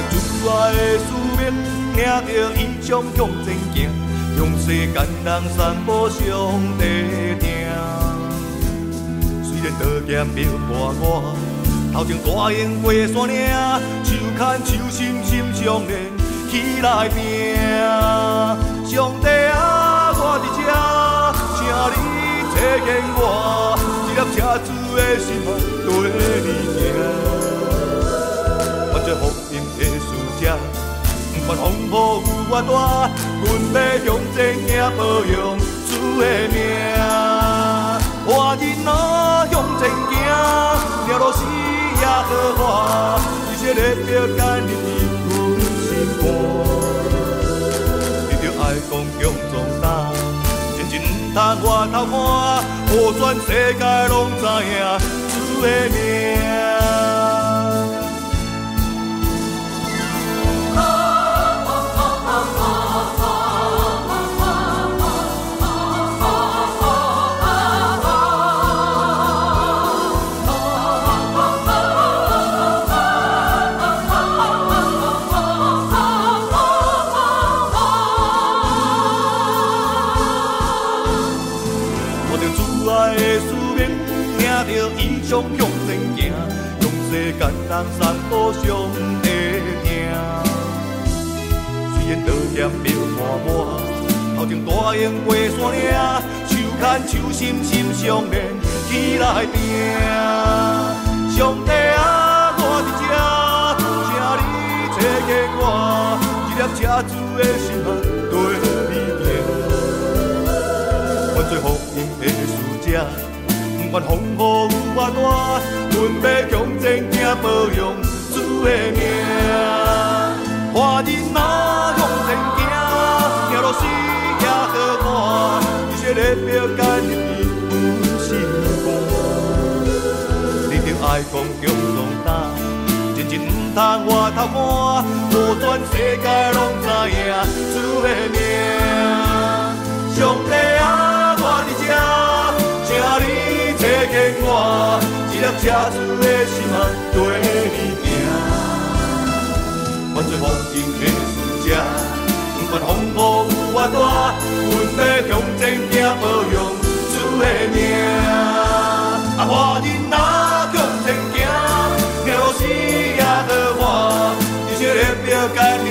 主爱的使命，领着意向向前行，向世间人散播上帝听。虽然刀剑逼迫我，头前大英过山岭，手牵手心心相连，起来拼。上帝啊，我伫这，请你提醒我，一粒赤子的心啊，对你行。我做福音的使者，不管风雨有偌大，阮要向前行，保佑主的名。活人啊，向前行，了路死也好活，一切列表干你阮心肝。你着爱讲强壮胆，真真唔通外头看，互全世界拢知影主的名。向前行，向世间人散播上帝听。虽然刀剑逼满满，头前大英过山岭，手牵手心心相连，起来拼。上帝啊，我伫这，请你提醒我，一粒赤子的心啊，对你行。我做福音的使者。不管风雨有偌大，阮要向前行，保佑主的名。活人啊，向前行，行路死也好活，一切列表干你阮心肝。你着爱讲强壮胆，真真唔通外头看，互全世界拢知影主的名。上帝啊，我伫这，请你。提醒我，一粒赤子的心啊，对你行。我做福音的使者，不管风雨有偌大，阮要向前行，保佑主的名。活人啊，向前行，行路死也好活，一切列表干你